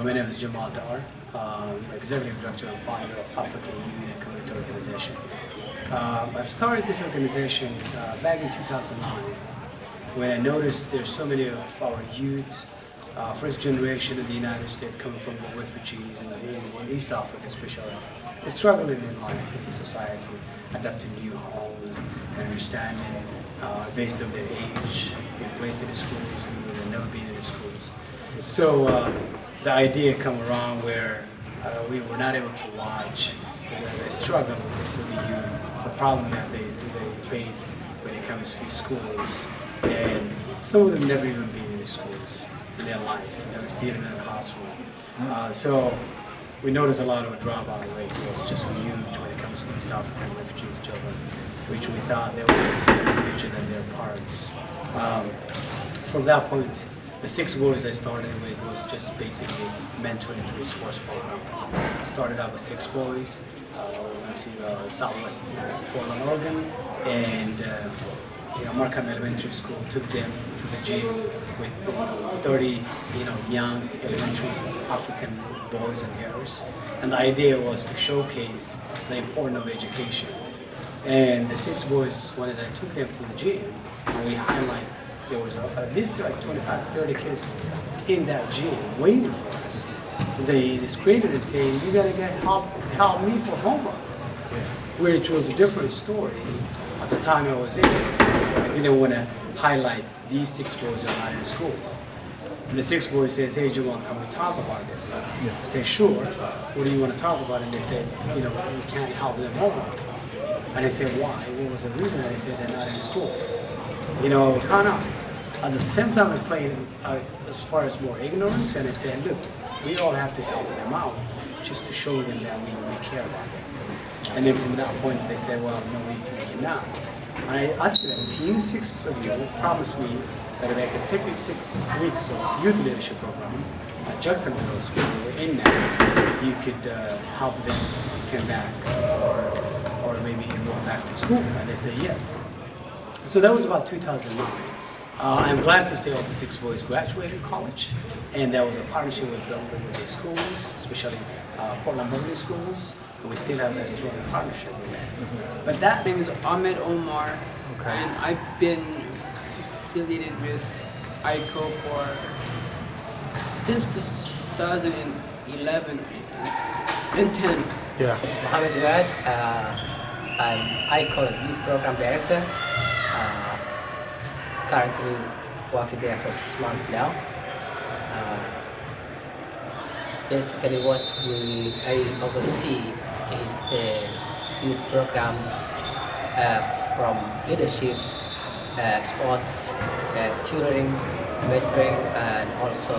My name is Jamal Dar, Executive Director and founder of African Youth and Community Organization. I've started this organization back in 2009 when I noticed there's so many of our youth, first generation in the United States coming from the refugees in East Africa especially, they're struggling in life, in the society, adapting new homes and understanding based on their age, being placed in the schools, even though they've never been in the schools. So the idea come around where we were not able to watch the struggle for the youth, the problem that they face when it comes to schools. And some of them never even been in the schools in their life, never seen it in a classroom. So we noticed a lot of a dropout rate was just huge when it comes to East African refugees children, which we thought they were in the future than their parents. From that point, the 6 boys I started with was just basically mentoring to a sports program. I started out with 6 boys, went to Southwest Portland, Oregon, and Markham Elementary School took them to the gym with 30 young elementary African boys and girls. And the idea was to showcase the importance of education. And the 6 boys, when I took them to the gym, and we highlight there was at least like 25 to 30 kids in that gym waiting for us. They screamed and saying, "You gotta help me for homework," which was a different story. At the time I was in, I didn't want to highlight these 6 boys are not in school. And the 6 boys says, "Hey Jamal, can we talk about this?" I said, "Sure. What do you want to talk about?" And they said, "We can't help them homework." And I said, "Why? What was the reason?" And they said, "They're not in school." Kind of. At the same time, I played as far as more ignorance, and I said, "Look, we all have to help them out, just to show them that we care about them." And then from that point, they said, "Well, no, we cannot." And I asked them, "Can you 6 of you promise me that if I could take you 6 weeks of youth leadership program at Jacksonville School in that, you could help them come back or maybe enroll back to school?" And they said yes. So that was about 2009. I'm glad to say all the 6 boys graduated college, and there was a partnership with building with the schools, especially Portland public schools, and we still have that strong partnership with them. But that My name is Ahmed Omar, and I've been affiliated with Ayco since 2011 and 10. Yeah. It's Mohammed Rad. I'm Ayco Youth Program Director. Currently working there for 6 months now. Basically what I oversee is the youth programs from leadership, sports, tutoring, mentoring, and also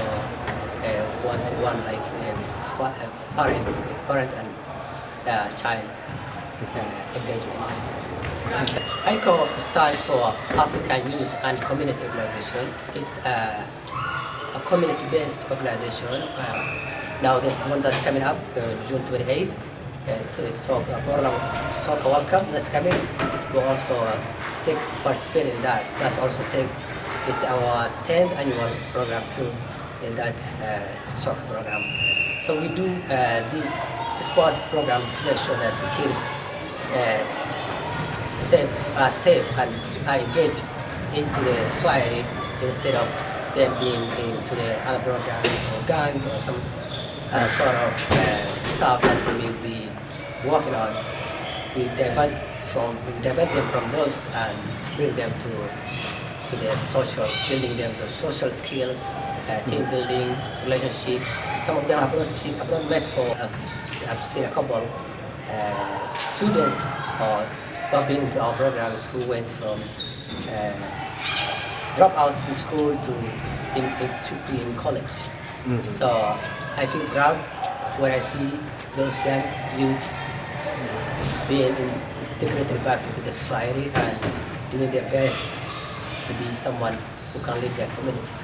one-to-one like parent and child engagement. Ayco stands for African Youth and Community Organization. It's a community-based organization. Now there's one that's coming up June 28th. So it's Soccer World Cup that's coming. We'll also participate in that. It's our 10th annual program too in that soccer program. So we do this sports program to make sure that the kids are safe and are engaged into the society instead of them being into the other programs or gang or some sort of stuff that they may be working on. We divert them from those and bring them to the social, building them the social skills, team building, relationship. Some of them I've not met for. I've seen a couple students who have been into our programs who went from dropouts in school to be in college. Mm-hmm. So I feel proud when I see those young youth being integrated back into the society and doing their best to be someone who can lead their communities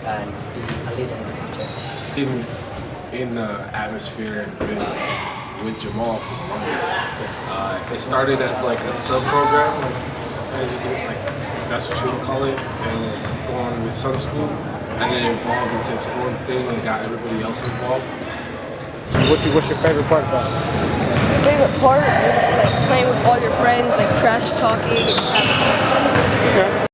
and be a leader in the future. In the atmosphere and been with Jamal for the longest. It started as like a sub-program, that's what you would call it, and it was going with Sun School. and then evolved into its own thing and got everybody else involved. What's your favorite part about it? My favorite part was like playing with all your friends, like trash talking and just having fun. Okay.